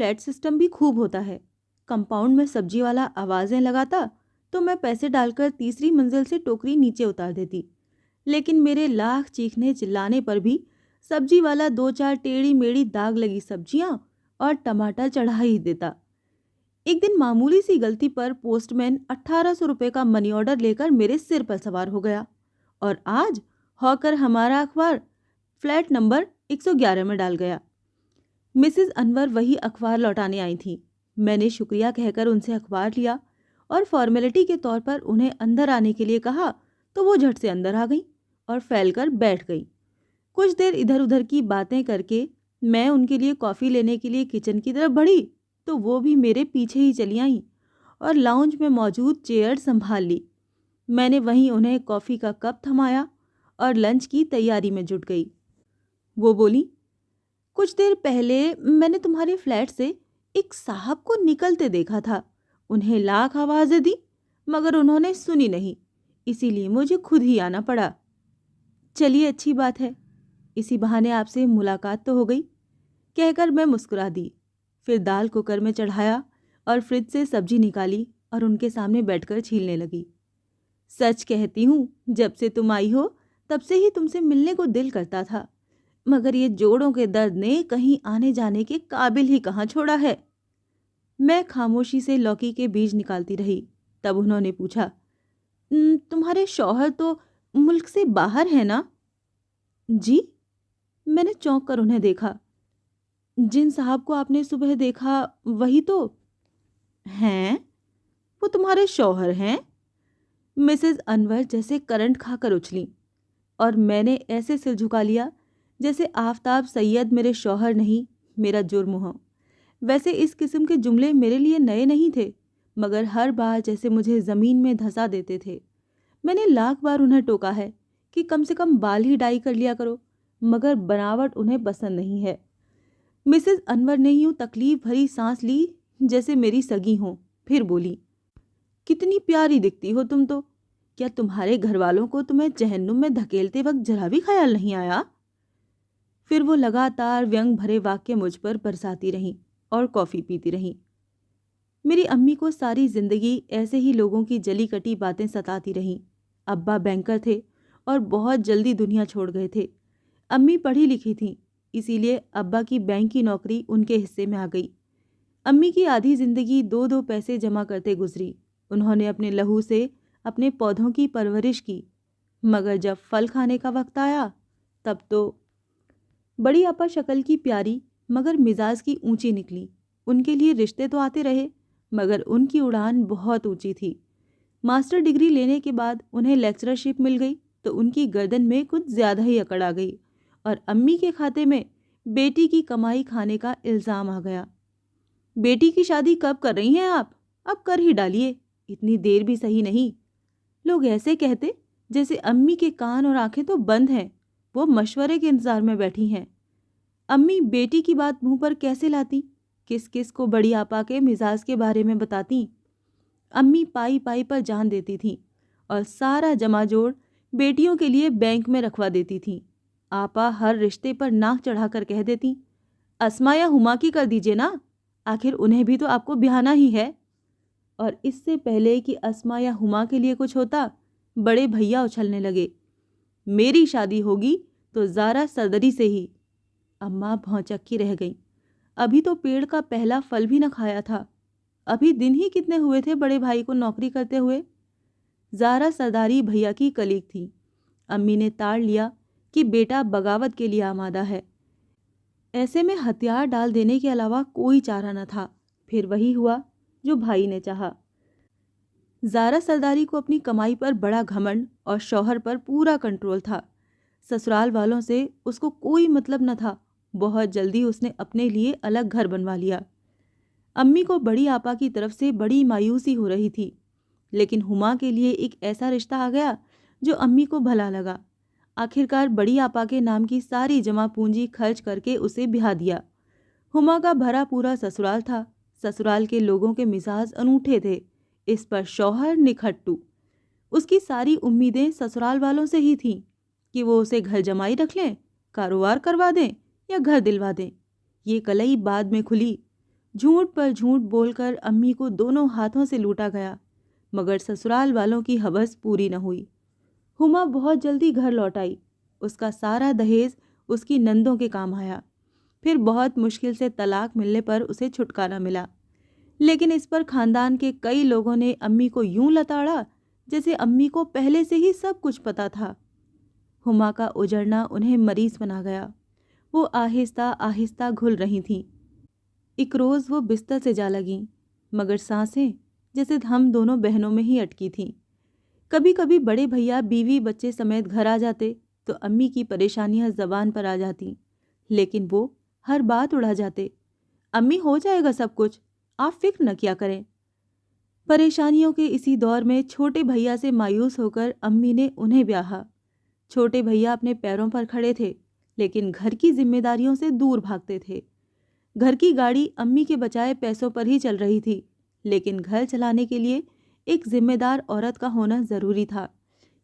Flat system भी खूब होता है। कंपाउंड में सब्जी वाला आवाज़ें लगाता तो मैं पैसे डालकर तीसरी मंजिल से टोकरी नीचे उतार देती, लेकिन मेरे लाख चीखने चिल्लाने पर भी सब्जी वाला दो चार टेढ़ी मेढ़ी दाग लगी सब्जियां और टमाटर चढ़ा ही देता। एक दिन मामूली सी गलती पर पोस्टमैन 1800 रुपये का मनी ऑर्डर लेकर मेरे सिर पर सवार हो गया, और आज हॉकर हमारा अखबार फ्लैट नंबर 111 में डाल गया। मिसेस अनवर वही अखबार लौटाने आई थीं। मैंने शुक्रिया कहकर उनसे अखबार लिया और फॉर्मेलिटी के तौर पर उन्हें अंदर आने के लिए कहा तो वो झट से अंदर आ गई और फैलकर बैठ गई। कुछ देर इधर उधर की बातें करके मैं उनके लिए कॉफ़ी लेने के लिए किचन की तरफ बढ़ी तो वो भी मेरे पीछे ही चली आईं और लाउंज में मौजूद चेयर संभाल ली। मैंने वहीं उन्हें कॉफ़ी का कप थमाया और लंच की तैयारी में जुट गई। वो बोली, कुछ देर पहले मैंने तुम्हारे फ्लैट से एक साहब को निकलते देखा था। उन्हें लाख आवाज़ें दी मगर उन्होंने सुनी नहीं, इसीलिए मुझे खुद ही आना पड़ा। चलिए अच्छी बात है, इसी बहाने आपसे मुलाकात तो हो गई, कहकर मैं मुस्कुरा दी। फिर दाल कुकर में चढ़ाया और फ्रिज से सब्जी निकाली और उनके सामने बैठकर छीलने लगी। सच कहती हूँ, जब से तुम आई हो तब से ही तुमसे मिलने को दिल करता था, मगर ये जोड़ों के दर्द ने कहीं आने जाने के काबिल ही कहाँ छोड़ा है। मैं खामोशी से लौकी के बीज निकालती रही। तब उन्होंने पूछा, तुम्हारे शौहर तो मुल्क से बाहर है ना? जी। मैंने चौंक कर उन्हें देखा। जिन साहब को आपने सुबह देखा वही तो? हैं? वो तुम्हारे शौहर हैं? मिसेस अनवर जैसे करंट खाकर उछली और मैंने ऐसे सिर झुका लिया जैसे आफताब सैयद मेरे शौहर नहीं, मेरा जुर्म हो। वैसे इस किस्म के जुमले मेरे लिए नए नहीं थे, मगर हर बार जैसे मुझे ज़मीन में धंसा देते थे। मैंने लाख बार उन्हें टोका है कि कम से कम बाल ही डाई कर लिया करो, मगर बनावट उन्हें पसंद नहीं है। मिसेस अनवर ने यूँ तकलीफ भरी सांस ली जैसे मेरी सगी हों, फिर बोली, कितनी प्यारी दिखती हो तुम तो। क्या तुम्हारे घर वालों को तुम्हें जहन्नुम में धकेलते वक्त जरा भी ख्याल नहीं आया? फिर वो लगातार व्यंग भरे वाक्य मुझ पर बरसाती रहीं और कॉफ़ी पीती रहीं। मेरी अम्मी को सारी ज़िंदगी ऐसे ही लोगों की जली कटी बातें सताती रहीं। अब्बा बैंकर थे और बहुत जल्दी दुनिया छोड़ गए थे। अम्मी पढ़ी लिखी थीं, इसीलिए अब्बा की बैंक की नौकरी उनके हिस्से में आ गई। अम्मी की आधी ज़िंदगी दो दो पैसे जमा करते गुजरी। उन्होंने अपने लहू से अपने पौधों की परवरिश की, मगर जब फल खाने का वक्त आया तब तो बड़ी आपा शक्ल की प्यारी मगर मिजाज की ऊंची निकली। उनके लिए रिश्ते तो आते रहे, मगर उनकी उड़ान बहुत ऊंची थी। मास्टर डिग्री लेने के बाद उन्हें लेक्चरशिप मिल गई तो उनकी गर्दन में कुछ ज़्यादा ही अकड़ आ गई और अम्मी के खाते में बेटी की कमाई खाने का इल्ज़ाम आ गया। बेटी की शादी कब कर रही हैं आप? अब कर ही डालिए, इतनी देर भी सही नहीं। लोग ऐसे कहते जैसे अम्मी के कान और आंखें तो बंद हैं, वो मशवरे के इंतजार में बैठी हैं। अम्मी बेटी की बात मुंह पर कैसे लाती, किस किस को बड़ी आपा के मिजाज के बारे में बताती। अम्मी पाई पाई पर जान देती थीं और सारा जमा जोड़ बेटियों के लिए बैंक में रखवा देती थीं। आपा हर रिश्ते पर नाक चढ़ाकर कह देती, अस्मा या हुमा की कर दीजिए ना, आखिर उन्हें भी तो आपको ब्याहना ही है। और इससे पहले कि अस्मा या हुमा के लिए कुछ होता, बड़े भैया उछलने लगे, मेरी शादी होगी तो ज़ारा सरदरी से ही। अम्मा भौचक्की रह गई। अभी तो पेड़ का पहला फल भी न खाया था। अभी दिन ही कितने हुए थे बड़े भाई को नौकरी करते हुए। ज़ारा सरदारी भैया की कलीग थी। अम्मी ने ताड़ लिया कि बेटा बगावत के लिए आमादा है। ऐसे में हथियार डाल देने के अलावा कोई चारा न था। फिर वही हुआ जो भाई ने चाहा। ज़ारा सरदारी को अपनी कमाई पर बड़ा घमंड और शौहर पर पूरा कंट्रोल था। ससुराल वालों से उसको कोई मतलब न था। बहुत जल्दी उसने अपने लिए अलग घर बनवा लिया। अम्मी को बड़ी आपा की तरफ से बड़ी मायूसी हो रही थी, लेकिन हुमा के लिए एक ऐसा रिश्ता आ गया जो अम्मी को भला लगा। आखिरकार बड़ी आपा के नाम की सारी जमा पूंजी खर्च करके उसे ब्याह दिया। हुमा का भरा पूरा ससुराल था। ससुराल के लोगों के मिजाज अनूठे थे, इस पर शौहर निखट्टू। उसकी सारी उम्मीदें ससुराल वालों से ही थीं कि वो उसे घर जमाई रख लें, कारोबार करवा दें या घर दिलवा दें। ये कलई बाद में खुली। झूठ पर झूठ बोलकर अम्मी को दोनों हाथों से लूटा गया, मगर ससुराल वालों की हवस पूरी न हुई। हुमा बहुत जल्दी घर लौट आई। उसका सारा दहेज उसकी नंदों के काम आया। फिर बहुत मुश्किल से तलाक मिलने पर उसे छुटकारा मिला, लेकिन इस पर खानदान के कई लोगों ने अम्मी को यूं लताड़ा जैसे अम्मी को पहले से ही सब कुछ पता था। हुमा का उजड़ना उन्हें मरीज बना गया। वो आहिस्ता आहिस्ता घुल रही थीं। एक रोज़ वो बिस्तर से जा लगीं, मगर सांसें जैसे हम दोनों बहनों में ही अटकी थीं। कभी कभी बड़े भैया बीवी बच्चे समेत घर आ जाते तो अम्मी की परेशानियां जबान पर आ जाती, लेकिन वो हर बात उड़ा जाते। अम्मी, हो जाएगा सब कुछ, आप फिक्र न किया करें। परेशानियों के इसी दौर में छोटे भैया से मायूस होकर अम्मी ने उन्हें ब्याहा। छोटे भैया अपने पैरों पर खड़े थे, लेकिन घर की जिम्मेदारियों से दूर भागते थे। घर की गाड़ी अम्मी के बचाए पैसों पर ही चल रही थी, लेकिन घर चलाने के लिए एक जिम्मेदार औरत का होना ज़रूरी था।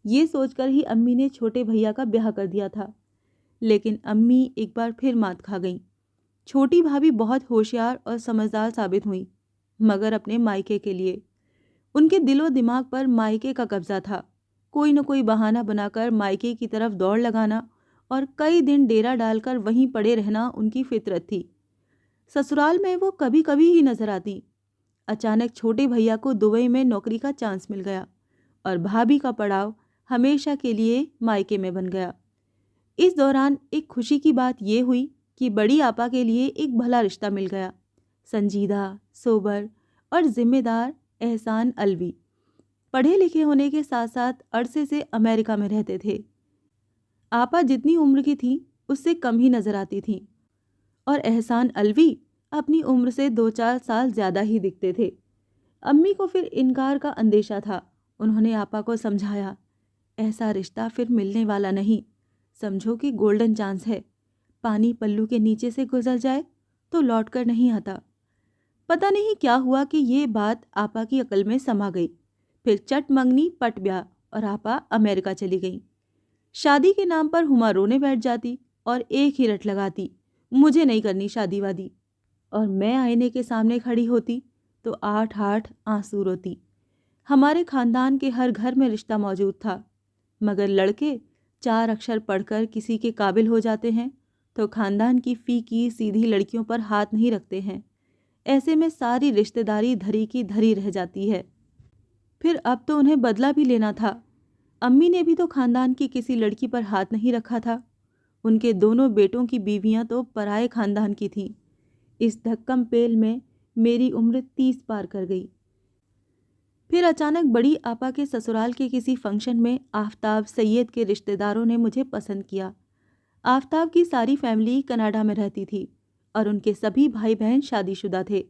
ये सोचकर ही अम्मी ने छोटे भैया का ब्याह कर दिया था। लेकिन अम्मी एक बार फिर मात खा गईं। छोटी भाभी बहुत होशियार और समझदार साबित हुई, मगर अपने मायके के लिए। उनके दिलो दिमाग पर मायके का कब्जा था। कोई न कोई बहाना बनाकर मायके की तरफ दौड़ लगाना और कई दिन डेरा डालकर वहीं पड़े रहना उनकी फितरत थी। ससुराल में वो कभी कभी ही नजर आती। अचानक छोटे भैया को दुबई में नौकरी का चांस मिल गया और भाभी का पड़ाव हमेशा के लिए मायके में बन गया। इस दौरान एक खुशी की बात ये हुई कि बड़ी आपा के लिए एक भला रिश्ता मिल गया। संजीदा, सोबर और जिम्मेदार एहसान अलवी। पढ़े लिखे होने के साथ साथ अरसे से अमेरिका में रहते थे। आपा जितनी उम्र की थी उससे कम ही नजर आती थी, और एहसान अलवी अपनी उम्र से 2-4 साल ज़्यादा ही दिखते थे। अम्मी को फिर इनकार का अंदेशा था। उन्होंने आपा को समझाया, ऐसा रिश्ता फिर मिलने वाला नहीं, समझो कि गोल्डन चांस है। पानी पल्लू के नीचे से गुजर जाए तो लौट कर नहीं आता। पता नहीं क्या हुआ कि ये बात आपा की अकल में समा गई। फिर चट मंगनी पट ब्याह और आपा अमेरिका चली गई। शादी के नाम पर हुमा रोने बैठ जाती और एक ही रट लगाती, मुझे नहीं करनी शादी वादी। और मैं आईने के सामने खड़ी होती तो 8-8 आंसू रोती। हमारे खानदान के हर घर में रिश्ता मौजूद था, मगर लड़के 4 अक्षर पढ़कर किसी के काबिल हो जाते हैं तो खानदान की फीकी सीधी लड़कियों पर हाथ नहीं रखते हैं। ऐसे में सारी रिश्तेदारी धरी की धरी रह जाती है। फिर अब तो उन्हें बदला भी लेना था। अम्मी ने भी तो खानदान की किसी लड़की पर हाथ नहीं रखा था। उनके दोनों बेटों की बीवियां तो पराए खानदान की थीं। इस धक्कम पेल में मेरी उम्र 30 पार कर गई। फिर अचानक बड़ी आपा के ससुराल के किसी फंक्शन में आफताब सैयद के रिश्तेदारों ने मुझे पसंद किया। आफताब की सारी फैमिली कनाडा में रहती थी और उनके सभी भाई बहन शादीशुदा थे।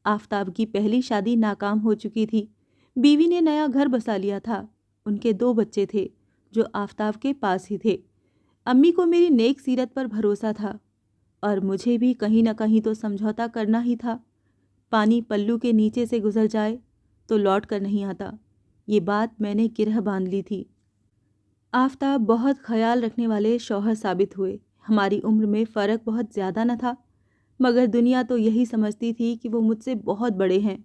आफताब की पहली शादी नाकाम हो चुकी थी। बीवी ने नया घर बसा लिया था। उनके 2 बच्चे थे जो आफताब के पास ही थे। अम्मी को मेरी नेक सीरत पर भरोसा था और मुझे भी कहीं न कहीं तो समझौता करना ही था। पानी पल्लू के नीचे से गुजर जाए तो लौट कर नहीं आता, ये बात मैंने गिरह बांध ली थी। आफताब बहुत ख्याल रखने वाले शौहर साबित हुए। हमारी उम्र में फ़र्क बहुत ज़्यादा न था, मगर दुनिया तो यही समझती थी कि वो मुझसे बहुत बड़े हैं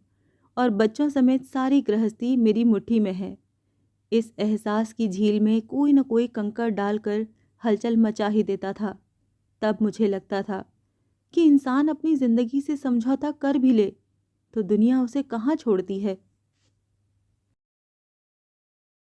और बच्चों समेत सारी गृहस्थी मेरी मुट्ठी में है। इस एहसास की झील में कोई न कोई कंकड़ डालकर हलचल मचा ही देता था। तब मुझे लगता था कि इंसान अपनी ज़िंदगी से समझौता कर भी ले तो दुनिया उसे कहाँ छोड़ती है।